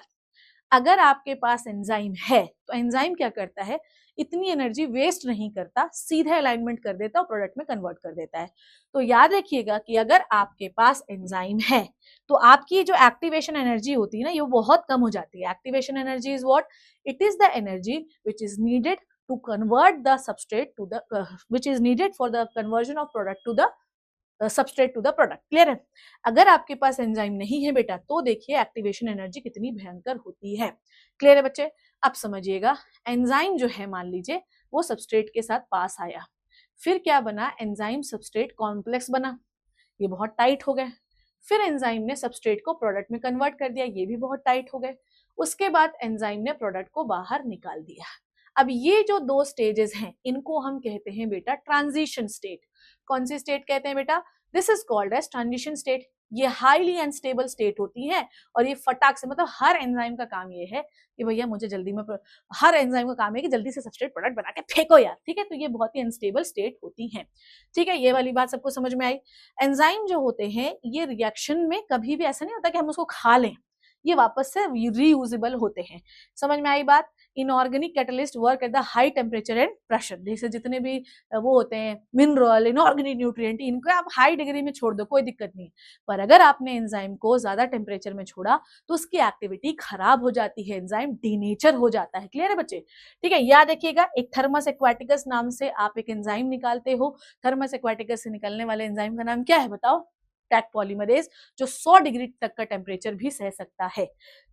अगर आपके पास एंजाइम है तो एंजाइम क्या करता है, इतनी एनर्जी वेस्ट नहीं करता, सीधा अलाइनमेंट कर देता है और प्रोडक्ट में कन्वर्ट कर देता है। तो याद रखिएगा कि अगर आपके पास एंजाइम है तो आपकी जो एक्टिवेशन एनर्जी होती है ना, ये बहुत कम हो जाती है। Activation energy is what? It is the energy which is needed to convert the substrate to the which is needed for the conversion of product to the substrate to the product. Clear है? अगर आपके पास enzyme नहीं है बेटा तो देखिए activation energy कितनी भयंकर होती है। क्लियर है बच्चे? अब समझिएगा, एंजाइम जो है मान लीजिए वो सबस्ट्रेट के साथ पास आया, फिर क्या बना, एंजाइम सबस्ट्रेट कॉम्प्लेक्स बना, ये बहुत टाइट हो गए। फिर एंजाइम ने सबस्ट्रेट को प्रोडक्ट में कन्वर्ट कर दिया, ये भी बहुत टाइट हो गए। उसके बाद एंजाइम ने प्रोडक्ट को बाहर निकाल दिया। अब ये जो 2 स्टेजेस हैं इनको हम कहते हैं बेटा ट्रांजिशन स्टेट। कौन सी स्टेट कहते हैं बेटा? This is called as transition state. ये हाईली अनस्टेबल स्टेट होती है और ये फटाक से, मतलब हर एंजाइम का काम ये है कि भैया मुझे जल्दी में, हर एंजाइम का काम है कि जल्दी से सबस्ट्रेट प्रोडक्ट बना के फेंको यार। ठीक है, तो ये बहुत ही अनस्टेबल स्टेट होती है। ठीक है, ये वाली बात सबको समझ में आई। एंजाइम जो होते हैं ये रिएक्शन में कभी भी ऐसा नहीं होता कि हम उसको खा लें, ये वापस से रीयूजेबल होते हैं। समझ में आई बात? Inorganic catalyst work at the high temperature and pressure. जैसे जितने भी वो होते हैं मिनरल, इनऑर्गेनिक न्यूट्रिएंट, इनको आप हाई डिग्री में छोड़ दो, कोई दिक्कत नहीं। पर अगर आपने एंजाइम को ज्यादा टेम्परेचर में छोड़ा तो उसकी एक्टिविटी खराब हो जाती है, एंजाइम डीनेचर हो जाता है। क्लियर है बच्चे? ठीक है, याद रखिएगा एक थर्मस एक्वाटिकस नाम से आप एक एंजाइम निकालते हो। थर्मस एक्वाटिकस से निकलने वाले एंजाइम का नाम क्या है बताओ? टैक पॉलीमरेज, जो 100 डिग्री तक का टेम्परेचर भी सह सकता है।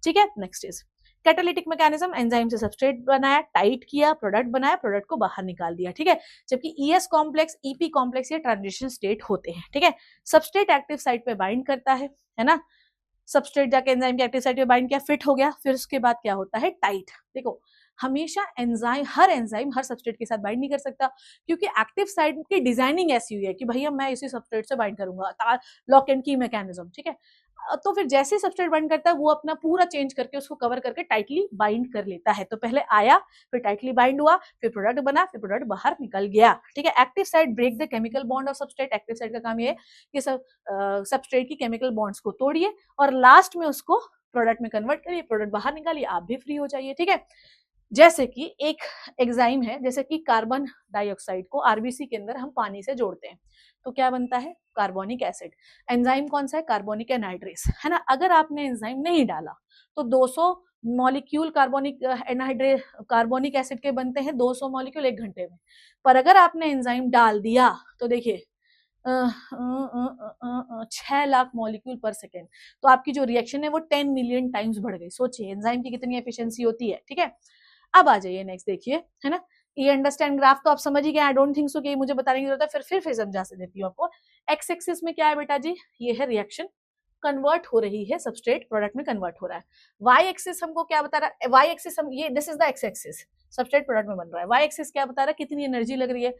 ठीक है, next is catalytic mechanism. Enzyme से सबस्ट्रेट बनाया, टाइट किया, प्रोडक्ट बनाया, प्रोडक्ट को बाहर निकाल दिया। ठीक है, जबकि ईएस कॉम्प्लेक्स, ईपी कॉम्प्लेक्स ये ट्रांजिशन स्टेट होते हैं। ठीक है, सबस्ट्रेट एक्टिव साइट पे बाइंड करता है ना, सबस्ट्रेट जाके एंजाइम के एक्टिव साइट पे बाइंड किया, फिट हो गया, फिर उसके बाद क्या होता है, टाइट। देखो हमेशा एंजाइम, हर एंजाइम हर सबस्ट्रेट के साथ बाइंड नहीं कर सकता, क्योंकि एक्टिव साइट की डिजाइनिंग ऐसी हुई है कि भैया मैं इसी सबस्ट्रेट से बाइंड करूंगा, लॉक एंड की मैकेनिज्म, ठीक है। तो फिर जैसे सबस्ट्रेट बाइंड करता है वो अपना पूरा चेंज करके उसको कवर करके टाइटली बाइंड कर लेता है। तो पहले आया, फिर टाइटली बाइंड हुआ, फिर प्रोडक्ट बना, फिर प्रोडक्ट बाहर निकल गया, ठीक है। Active site break the chemical bond of substrate. Active site का काम ये है कि सबस्ट्रेट की केमिकल बॉन्ड्स को तोड़िए और लास्ट में उसको प्रोडक्ट में कन्वर्ट करिए, प्रोडक्ट बाहर निकालिए, आप भी फ्री हो जाइए, ठीक है। जैसे कि एक एग्जाइम है, जैसे कि कार्बन डाइऑक्साइड को आरबीसी के अंदर हम पानी से जोड़ते हैं तो क्या बनता है, कार्बोनिक एसिड। एंजाइम कौन सा है, कार्बोनिक एनहाइड्रेस, है ना। अगर आपने एंजाइम नहीं डाला तो 200 मॉलिक्यूल कार्बोनिक एसिड के बनते हैं, 200 मॉलिक्यूल 1 घंटे में। पर अगर आपने एंजाइम डाल दिया तो देखिए 6 लाख मॉलिक्यूल पर सेकेंड, तो आपकी जो रिएक्शन है वो 10 मिलियन टाइम्स बढ़ गई। सोचिए एंजाइम की कितनी एफिशिएंसी होती है, ठीक है। अब आ जाइए नेक्स्ट, देखिए, है ना। ये अंडरस्टैंड ग्राफ तो आप समझ ही गए, आई डोंट थिंक सो कि मुझे बताने की जरूरत है, फिर समझा से देती हूँ आपको। एक्स एक्सिस में क्या है बेटा जी, ये है रिएक्शन, कन्वर्ट हो रही है, सबस्ट्रेट प्रोडक्ट में कन्वर्ट हो रहा है। वाई एक्सिस हमको क्या बता रहा है, वाई एक्सिस हम ये this is the x axis, substrate product में बन रहा है। वाई एक्सिस क्या बता रहा है, कितनी एनर्जी लग रही है।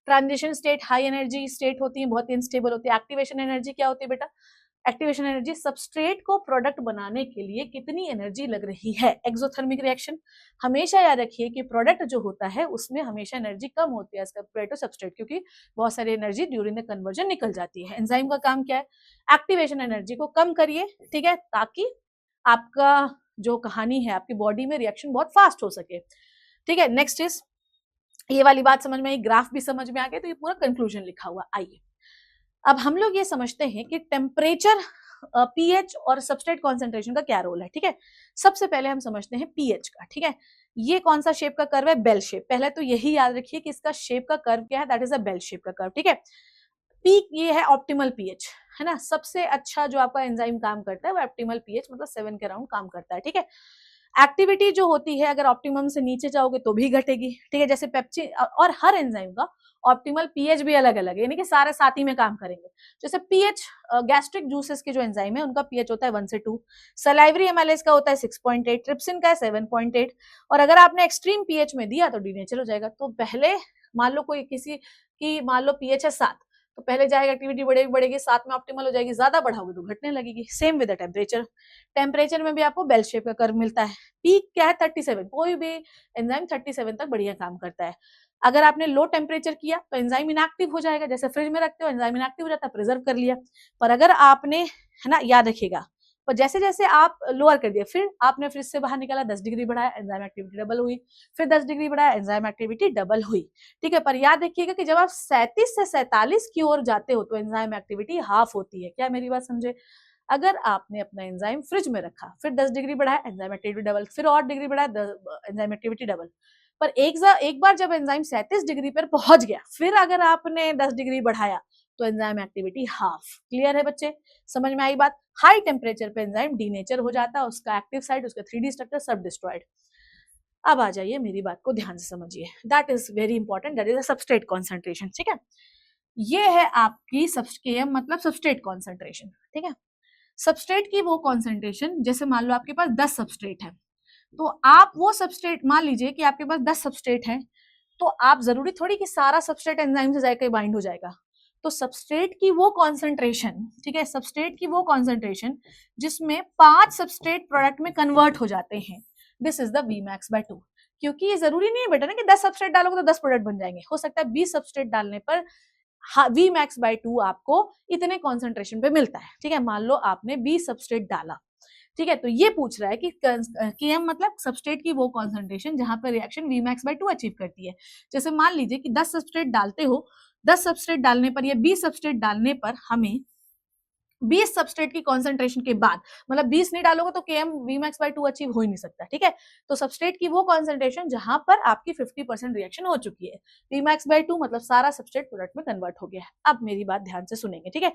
Transition state high energy state होती है, बहुत अनस्टेबल होती है। एक्टिवेशन एनर्जी क्या होती है बेटा, एक्टिवेशन एनर्जी सबस्ट्रेट को प्रोडक्ट बनाने के लिए कितनी एनर्जी लग रही है। एक्सोथर्मिक रिएक्शन, हमेशा याद रखिए कि प्रोडक्ट जो होता है उसमें हमेशा एनर्जी कम होती है एज कंपेयर टू सबस्ट्रेट, क्योंकि बहुत सारी एनर्जी ड्यूरिंग द कन्वर्जन निकल जाती है। एंजाइम का काम क्या है, एक्टिवेशन एनर्जी को कम करिए, ठीक है, ताकि आपका जो कहानी है, आपकी बॉडी में रिएक्शन बहुत फास्ट हो सके, ठीक है। नेक्स्ट इज, ये वाली बात समझ में आई, ग्राफ भी समझ में आ गया, तो ये पूरा कंक्लूजन लिखा हुआ। आइए अब हम लोग ये समझते हैं कि टेम्परेचर, पीएच और सबस्ट्रेट कॉन्सेंट्रेशन का क्या रोल है, ठीक है। सबसे पहले हम समझते हैं पीएच का, ठीक है। ये कौन सा शेप का कर्व है, बेल शेप। पहले तो यही याद रखिए कि इसका शेप का कर्व क्या है, that is a bell shape का कर्व, ठीक है। पीक ये है ऑप्टिमल पीएच, है ना। सबसे अच्छा जो आपका एंजाइम काम करता है वो ऑप्टिमल पीएच मतलब 7 के अराउंड काम करता है, ठीक है। एक्टिविटी जो होती है अगर ऑप्टिमम से नीचे जाओगे तो भी घटेगी, ठीक है। जैसे पेप्सिन, और हर एंजाइम का ऑप्टिमल पीएच भी अलग अलग है, यानी कि सारे साथ ही में काम करेंगे। जैसे पीएच, गैस्ट्रिक जूसेस के जो एंजाइम है उनका पीएच होता है 1 से 2, सलाइवरी एमाइलेज का होता है 6.8, ट्रिप्सिन का है 7.8, और अगर आपने एक्सट्रीम पीएच में दिया तो डीनेचर हो जाएगा। तो पहले मान लो कोई किसी की मान लो पीएच है 7, तो पहले जाएगा, एक्टिविटी बढ़ेगी बढ़ेगी, 7 में ऑप्टिमल हो जाएगी, ज्यादा बढ़ाओगे तो घटने लगेगी। Same with the temperature, temperature में भी आपको बेल शेप का कर्व मिलता है। पीक क्या है 37, कोई भी एंजाइम 37 तक बढ़िया काम करता है। अगर आपने लो टेम्परेचर किया तो एंजाइम इनएक्टिव हो जाएगा, जैसे फ्रिज में रखते हो एंजाइम इनएक्टिव हो जाता है, प्रिजर्व कर लिया। पर अगर आपने, है ना, याद रखिएगा, पर जैसे जैसे आप लोअर कर दिया, फिर आपने फ्रिज से बाहर निकाला, 10 डिग्री बढ़ाया, एंजाइम एक्टिविटी डबल हुई, फिर 10 डिग्री बढ़ाया, एंजाइम एक्टिविटी डबल हुई, ठीक है। पर याद रखिएगा कि जब आप 37 से 47 की ओर जाते हो तो एंजाइम एक्टिविटी हाफ होती है। क्या मेरी बात समझे, अगर आपने अपना एंजाइम फ्रिज में रखा, फिर 10 डिग्री बढ़ाया, एंजाइम एक्टिविटी डबल, फिर और डिग्री बढ़ाया, एंजाइम एक्टिविटी डबल। पर एक बार जब एंजाइम 37 डिग्री पर पहुंच गया, फिर अगर आपने 10 डिग्री बढ़ाया तो एंजाइम एक्टिविटी हाफ। क्लियर है बच्चे, समझ में आई बात। हाई टेम्परेचर पे एंजाइम डीनेचर हो जाता है, उसका एक्टिव साइट, उसका 3D स्ट्रक्चर सब डिस्ट्रॉयड। अब आ जाइए, मेरी बात को ध्यान से समझिए, that is very important, that is substrate concentration, ठीक है। ये है आपकी Km मतलब सबस्ट्रेट कॉन्सेंट्रेशन, ठीक है। सबस्ट्रेट की वो कॉन्सेंट्रेशन, जैसे मान लो आपके पास 10 सबस्ट्रेट है, तो आप वो सबस्ट्रेट, मान लीजिए कि आपके पास 10 सबस्ट्रेट है, तो आप जरूरी थोड़ी कि सारा सबस्ट्रेट एंजाइम से जाकर बाइंड हो जाएगा। तो सबस्ट्रेट की वो कॉन्सेंट्रेशन, ठीक है, सबस्ट्रेट की वो कॉन्सेंट्रेशन जिसमें 5 सबस्ट्रेट प्रोडक्ट में कन्वर्ट हो जाते हैं, दिस इज द Vmax/2। क्योंकि ये जरूरी नहीं है बेटा ना कि 10 सबस्ट्रेट डालोगे तो 10 प्रोडक्ट बन जाएंगे, हो सकता है 20 सबस्ट्रेट डालने पर Vmax/2 आपको इतने कॉन्सेंट्रेशन पे मिलता है, ठीक है। मान लो आपने 20 सबस्ट्रेट डाला, ठीक है, तो ये पूछ रहा है कि Km मतलब सबस्ट्रेट की वो कॉन्सेंट्रेशन जहां पर रिएक्शन Vmax/2 अचीव करती है। जैसे मान लीजिए कि 10 सबस्ट्रेट डालते हो, 10 सबस्ट्रेट डालने पर या 20 सबस्ट्रेट डालने पर हमें 20 सबस्ट्रेट की कॉन्सेंट्रेशन के बाद, मतलब 20 नहीं डालोगे तो Km Vmax/2 अचीव हो ही नहीं सकता, ठीक है। तो सबस्ट्रेट की वो कॉन्सेंट्रेशन जहां पर आपकी 50% रिएक्शन हो चुकी है, Vmax/2 मतलब सारा सबस्ट्रेट प्रोडक्ट में कन्वर्ट हो गया है। अब मेरी बात ध्यान से सुनेंगे, ठीक है।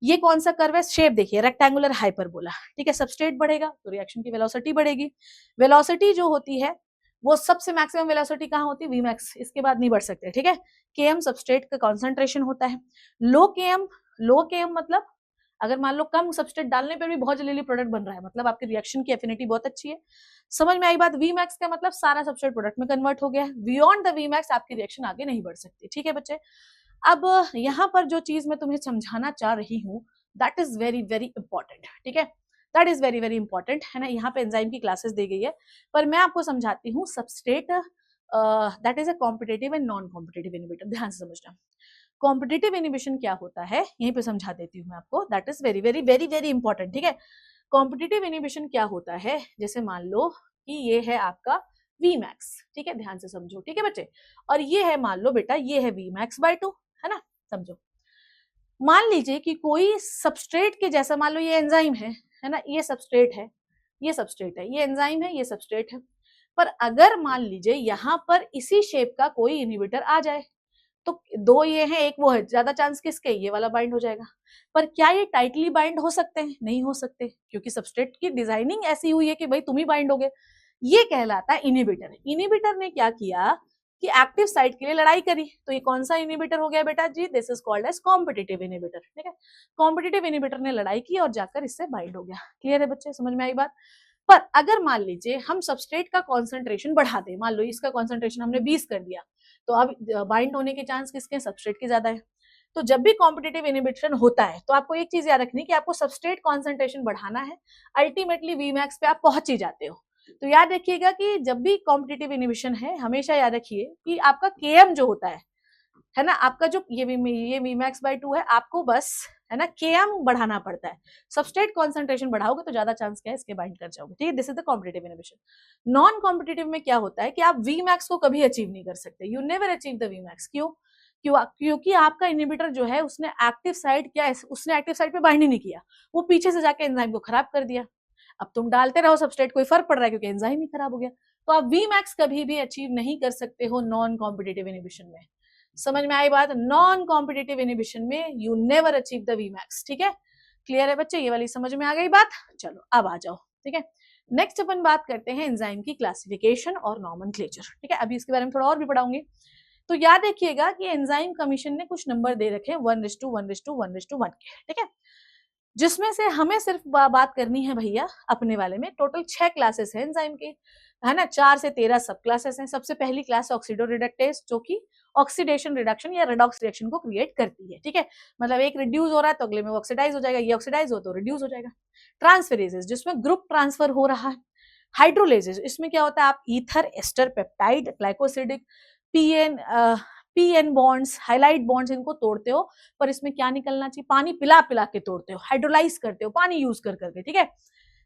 ये कौन सा कर्व है, शेप देखिए, रेक्टेंगुलर हाइपरबोला, ठीक है। सबस्ट्रेट बढ़ेगा तो रिएक्शन की वेलोसिटी बढ़ेगी। वेलोसिटी जो होती है वो सबसे मैक्सिमम वेलोसिटी कहाँ होती है, Vmax, इसके बाद नहीं बढ़ सकते, ठीक है। Km सबस्ट्रेट का कॉन्सेंट्रेशन होता है। लो Km मतलब अगर मान लो कम सबस्ट्रेट डालने पर भी बहुत जल्दी प्रोडक्ट बन रहा है, मतलब आपकी रिएक्शन की एफिनिटी बहुत अच्छी है। समझ में आई बात? Vmax का मतलब सारा सबस्ट्रेट प्रोडक्ट में कन्वर्ट हो गया है। बियॉन्ड द Vmax आपकी रिएक्शन आगे नहीं बढ़ सकती। ठीक है बच्चे, अब यहाँ पर जो चीज मैं तुम्हें समझाना चाह रही हूँ that is very very important. ठीक है, that is very very important है ना। यहाँ पे एंजाइम की क्लासेस दी गई है, पर मैं आपको समझाती हूँ substrate that is a competitive and non competitive inhibitor. ध्यान से समझना, कॉम्पिटेटिव इनिबिशन क्या होता है यहीं पे समझा देती हूँ मैं आपको, that is very very very very important. ठीक है, कॉम्पिटेटिव इनिबिशन क्या होता है, जैसे मान लो कि ये है आपका Vmax, ठीक है, ध्यान से समझो। ठीक है बच्चे, और ये है मान लो बेटा ये है Vmax/2, है ना, समझो। मान लीजिए कि कोई सबस्ट्रेट के जैसा, मान लो ये एंजाइम है ना, ये सबस्ट्रेट है, ये सबस्ट्रेट है, ये एंजाइम है, ये सबस्ट्रेट है। पर अगर मान लीजिए यहाँ पर इसी शेप का कोई इनहिबिटर आ जाए, तो दो ये है एक वो है, ज्यादा चांस किसके, ये वाला बाइंड हो जाएगा। पर क्या ये टाइटली बाइंड हो सकते हैं? नहीं हो सकते, क्योंकि सबस्ट्रेट की डिजाइनिंग ऐसी हुई है कि भाई तुम ही बाइंड होगे। ये कहलाता है इनहिबिटर। इनहिबिटर ने क्या किया कि एक्टिव साइट के लिए लड़ाई करी, तो ये कौन सा इनहिबिटर हो गया बेटा जी? This is called as competitive inhibitor. ठीक है, कॉम्पिटिटिव इनहिबिटर ने लड़ाई की और जाकर इससे बाइंड हो गया। क्लियर है बच्चे, समझ में आई बात? पर अगर मान लीजिए हम सबस्ट्रेट का कॉन्सेंट्रेशन बढ़ा दें, मान लो इसका कॉन्सेंट्रेशन हमने 20 कर दिया, तो अब बाइंड होने के चांस किसके, सबस्ट्रेट के ज्यादा है। तो जब भी कॉम्पिटिटिव इनहिबिशन होता है तो आपको एक चीज याद रखनी कि आपको सबस्ट्रेट कॉन्सेंट्रेशन बढ़ाना है, अल्टीमेटली Vmax पे आप पहुंच ही जाते हो। तो याद रखिएगा कि जब भी कॉम्पिटिटिव इनहिबिशन है, हमेशा याद रखिए कि आपका Km जो होता है ना, आपका जो ये Vmax/2 है, आपको बस है ना Km बढ़ाना पड़ता है। सबस्ट्रेट कॉन्सेंट्रेशन बढ़ाओगे तो ज्यादा चांस क्या है, इसके बाइंड कर जाओगे। ठीक है, this is the competitive inhibition. Non competitive में क्या होता है कि आप Vmax को कभी अचीव नहीं कर सकते, you never achieve the Vmax। क्यों? क्योंकि आपका इनहिबिटर जो है उसने एक्टिव साइट क्या है, उसने एक्टिव साइट पे बाइंड ही नहीं किया, वो पीछे से जाके एंजाइम को खराब कर दिया। अब तुम डालते रहो सबस्ट्रेट, कोई फर्क पड़ रहा है क्योंकि एंजाइम ही खराब हो गया। तो आप Vmax कभी भी अचीव नहीं कर सकते हो नॉन कॉम्पिटिटिव इनहिबिशन में। समझ में आई बात? नॉन कॉम्पिटिटिव इनहिबिशन में you never achieve the Vmax। ठीक है, क्लियर है बच्चे, ये वाली समझ में आ गई बात? चलो अब आ जाओ। ठीक है, नेक्स्ट अपन बात करते हैं एंजाइम की क्लासिफिकेशन और नॉमेनक्लेचर। ठीक है, अभी इसके बारे में थोड़ा और भी पढ़ाऊंगी। तो याद रखिएगा कि एंजाइम कमीशन ने कुछ नंबर दे रखे हैं 1:1:1:1 के। ठीक है, जिसमें से हमें सिर्फ बात करनी है भैया अपने वाले में। टोटल 6 क्लासेस है एंजाइम की, है ना, 4 से 13 सब क्लासेस हैं। सबसे पहली क्लास ऑक्सीडो रिडक्टेज, जो कि ऑक्सीडेशन रिडक्शन या रेडॉक्स रिएक्शन को क्रिएट करती है। ठीक है, मतलब एक रिड्यूस हो रहा है तो अगले में वो ऑक्सीडाइज हो जाएगा, ये ऑक्सीडाइज हो तो रिड्यूस हो जाएगा। ट्रांसफेरेजेस, जिसमें ग्रुप ट्रांसफर हो रहा है। हाइड्रोलेजेस, इसमें क्या होता है, आप ether ester peptide glycosidic P N bonds highlight bonds इनको तोड़ते हो, पर इसमें क्या निकलना चाहिए, पानी पिला पिला के तोड़ते हो, हाइड्रोलाइज करते हो पानी यूज कर करके। ठीक है,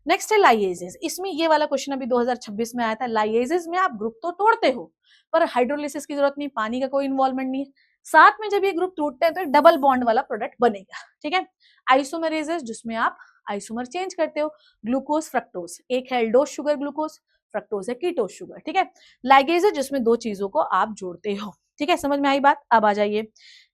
नेक्स्ट है लाइएजेस। इसमें ये वाला क्वेश्चन अभी 2026 में आया था। लाइएजेस में आप ग्रुप तो तोड़ते हो पर हाइड्रोलिसिस की जरूरत नहीं, पानी का कोई इन्वॉल्वमेंट नहीं है। साथ में जब ये ग्रुप टूटते हैं तो डबल बॉन्ड वाला प्रोडक्ट बनेगा। ठीक है, आइसोमेरेजेस, जिसमें आप आइसोमर चेंज करते हो, ग्लूकोज फ्रक्टोज, एक है एल्डोज शुगर ग्लूकोज, फ्रक्टोज है कीटोज शुगर। ठीक है, लाइगेज जिसमें दो चीजों को आप जोड़ते हो। ठीक है, समझ में आई बात? अब आ जाइए,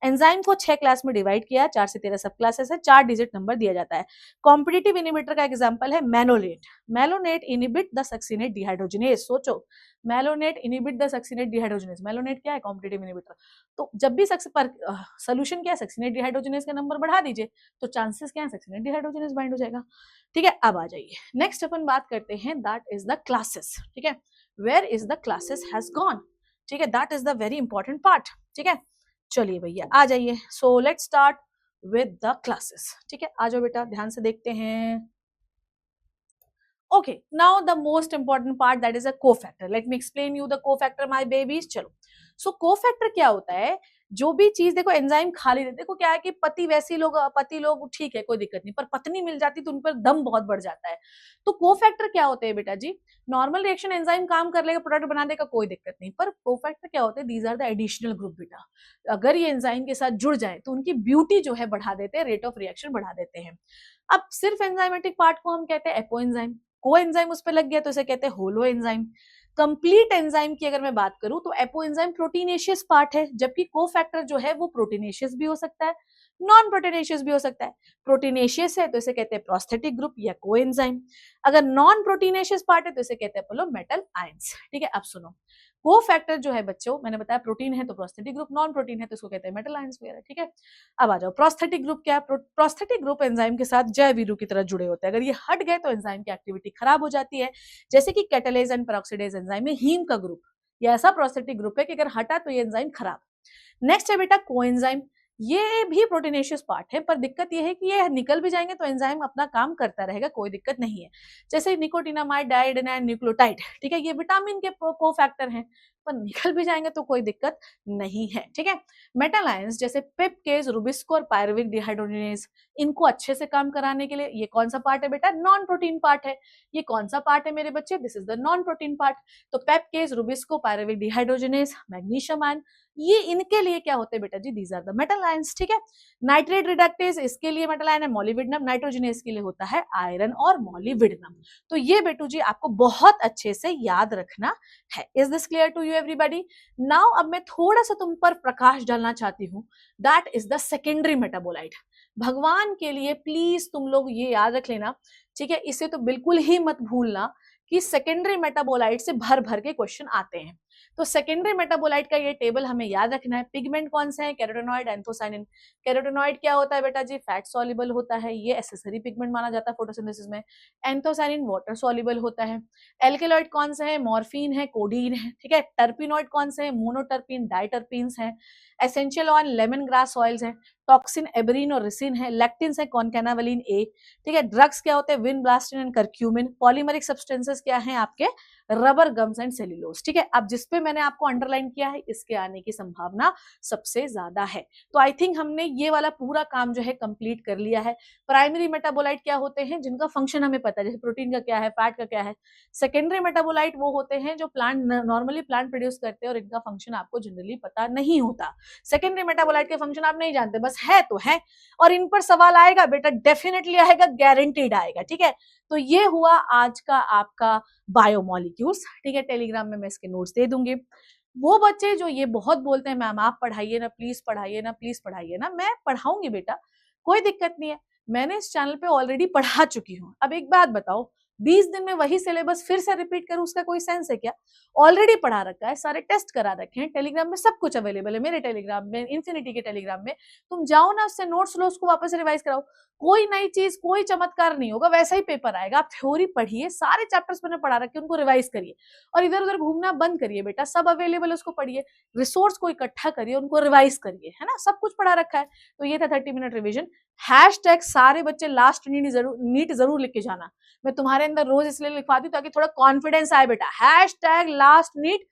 एंजाइम को 6 क्लास में डिवाइड किया, 4 से 13 सब क्लासेस है, 4 डिजिट नंबर दिया जाता है। कॉम्पिटिटिव इनहिबिटर का एग्जांपल है malonate. Malonate inhibit the succinate dehydrogenase. सोचो, malonate inhibit the succinate dehydrogenase. Malonate क्या है, कॉम्पिटिटिव इनहिबिटर। तो जब भी सोल्यूशन क्या है, सक्सिनेट डिहाइड्रोजिनेज का नंबर बढ़ा दीजिए तो चांसेस क्या है, सक्सिनेट डिहाइड्रोजिनेज बाइंड हो जाएगा। ठीक है, अब आ जाइए, नेक्स्ट अपन बात करते हैं दैट इज द क्लासेस। ठीक है, where is the classes has gone. ठीक है, that is the very important part. ठीक है, चलिए भैया आ जाइए। So let's start with the classes. ठीक है, आ जाओ बेटा, ध्यान से देखते हैं। Okay, now the most important part, that is a cofactor. Let me explain you the cofactor my babies. चलो, सो कोफैक्टर क्या होता है, जो भी चीज देखो एंजाइम खा लेते, देखो क्या है कि पति लोग ठीक है कोई दिक्कत नहीं, पर पत्नी मिल जाती तो उन पर दम बहुत बढ़ जाता है। तो कोफैक्टर क्या होते हैं बेटा जी, नॉर्मल रिएक्शन एंजाइम काम कर लेगा, प्रोडक्ट बना देगा, कोई दिक्कत नहीं, पर कोफैक्टर क्या होते हैं, these are the additional group बेटा। अगर ये एंजाइम के साथ जुड़ जाए तो उनकी ब्यूटी जो है बढ़ा देते हैं, रेट ऑफ रिएक्शन बढ़ा देते हैं। अब सिर्फ एंजाइमेटिक पार्ट को हम कहते हैं एपो एंजाइम, को एंजाइम उस पर लग गया तो इसे कहते हैं होलो एंजाइम। कंप्लीट एंजाइम की अगर मैं बात करूं तो एपो एंजाइम प्रोटीनेशियस पार्ट है, जबकि कोफैक्टर जो है वो प्रोटीनेशियस भी हो सकता है, नॉन प्रोटीनेशियस भी हो सकता है। प्रोटीनेशियस है तो इसे कहते हैं प्रोस्थेटिक ग्रुप या कोएंजाइम। अगर नॉन प्रोटीनेशियस पार्ट है तो इसे कहते हैं पोलो मेटल आयंस। ठीक है, अब सुनो, कोफैक्टर जो है बच्चों, मैंने बताया प्रोटीन है तो प्रोस्थेटिक ग्रुप, नॉन प्रोटीन है तो इसको कहते हैं मेटल आयंस वगैरह, ठीक है। अब आ जाओ प्रोस्थेटिक ग्रुप क्या है। प्रोस्थेटिक ग्रुप एंजाइम के साथ जैविरु की तरह जुड़े होते हैं, अगर ये हट गए तो एंजाइम की एक्टिविटी खराब हो जाती है। जैसे कि कैटालेज एंड पेरोक्सीडेज एंजाइम में हीम का ग्रुप, ये ऐसा प्रोस्थेटिक ग्रुप है कि अगर हटा तो ये एंजाइम खराब। नेक्स्ट है बेटा कोएंजाइम, ये भी प्रोटीनेशियस पार्ट है, पर दिक्कत ये है कि ये निकल भी जाएंगे तो एंजाइम अपना काम करता रहेगा, कोई दिक्कत नहीं है। जैसे निकोटिनामाइड डाइएडेनाइन न्यूक्लियोटाइड, ठीक है, ये विटामिन के कोफैक्टर हैं, पर निकल भी जाएंगे तो कोई दिक्कत नहीं है, ठीक है। मेटल आयंस जैसे पेप्केज, रुबिस्को और पायरुविक डिहाइड्रोजनेज, इनको अच्छे से काम कराने के लिए ये कौन सा पार्ट है बेटा, नॉन प्रोटीन पार्ट है। ये कौन सा पार्ट है मेरे बच्चे, this is the non protein part. तो PEPcase, rubisco, pyruvic dehydrogenase, magnesium ion, ये इनके लिए क्या होते हैं बेटा जी, these are the metal ions, ठीक है। नाइट्रेट रिडक्टेज, इसके लिए मेटल आयन है मोलिब्डेनम, नाइट्रोजनेज के लिए होता है आयरन और मोलिब्डेनम। तो ये बेटू जी आपको बहुत अच्छे से याद रखना है। Is this clear to you everybody? Now अब मैं थोड़ा सा तुम पर प्रकाश डालना चाहती हूँ, that is the secondary metabolite. भगवान के लिए प्लीज तुम लोग ये याद रख लेना, ठीक है, इसे तो बिल्कुल ही मत भूलना कि सेकेंडरी मेटाबोलाइट से भर भर के क्वेश्चन आते हैं। तो सेकेंडरी मेटाबोलाइट का ये टेबल हमें याद रखना है। पिगमेंट कौन से हैं, कैरोटेनॉइड, एंथोसाइनिन। कैरोटेनॉइड क्या होता है बेटा जी, फैट सॉल्युबल होता है, ये एसेसरी पिगमेंट माना जाता है फोटोसिंथेसिस में। एंथोसाइनिन वाटर सॉल्युबल होता है। एल्केलॉइड कौन से हैं, मॉर्फिन है, कोडीन है, ठीक है। टर्पिनॉइड कौन से हैं, मोनोटर्पिन, डाइटर्पिन्स हैं। Essential oil lemon grass oils हैं। टॉक्सिन एबरीन और रिसिन है। लेक्टिन्स है कॉनकैनावलिन ए, ठीक है। ड्रग्स क्या होते हैं, vinblastine and curcumin. Polymeric substances क्या हैं आपके, रबर, गम्स एंड सेल्यूलोज, ठीक है। अब जिसपे मैंने आपको अंडरलाइन किया है इसके आने की संभावना सबसे ज्यादा है। तो आई थिंक हमने ये वाला पूरा काम जो है कंप्लीट कर लिया है। प्राइमरी मेटाबोलाइट क्या होते हैं, जिनका फंक्शन हमें पता है, जैसे प्रोटीन का क्या है, फैट का क्या है। सेकेंडरी मेटाबोलाइट वो होते हैं जो प्लांट नॉर्मली प्लांट प्रोड्यूस करते हैं और इनका फंक्शन आपको जनरली पता नहीं होता। सेकेंडरी मेटाबोलाइट के फंक्शन आप नहीं जानते, बस है तो है। और इन पर सवाल आएगा बेटा, डेफिनेटली आएगा, गारंटीड आएगा, ठीक है। तो ये हुआ आज का आपका बायोमोलिक्यूल्स, ठीक है। टेलीग्राम में मैं इसके नोट्स दे दूंगी। वो बच्चे जो ये बहुत बोलते हैं मैम आप पढ़ाइए ना प्लीज, पढ़ाइए ना प्लीज, पढ़ाइए ना, मैं पढ़ाऊंगी बेटा, कोई दिक्कत नहीं है। मैंने इस चैनल पे ऑलरेडी पढ़ा चुकी हूँ। अब एक बात बताओ, 20 दिन में वही सिलेबस फिर से रिपीट करूं, उसका कोई सेंस है क्या? ऑलरेडी पढ़ा रखा है, सारे टेस्ट करा रखे हैं, टेलीग्राम में सब कुछ अवेलेबल है, मेरे टेलीग्राम में, इन्फिनिटी के टेलीग्राम में। तुम जाओ ना, उससे नोट्स लो, उसको वापस रिवाइज कराओ। कोई नई चीज, कोई चमत्कार नहीं होगा, वैसा ही पेपर आएगा। आप थ्योरी पढ़िए, सारे चैप्टर्स मैंने पढ़ा रखे, उनको रिवाइज करिए और इधर उधर घूमना बंद करिए बेटा, सब अवेलेबल है, उसको पढ़िए, रिसोर्स को इकट्ठा करिए, उनको रिवाइज करिए, है ना, सब कुछ पढ़ा रखा है। तो ये था 30 मिनट रिविजन। हैशटैग सारे बच्चे लास्ट नीट जरूर लिख के जाना। मैं तुम्हारे अंदर रोज इसलिए लिखवाती हूँ ताकि थोड़ा कॉन्फिडेंस आए बेटा। Hashtag last NEET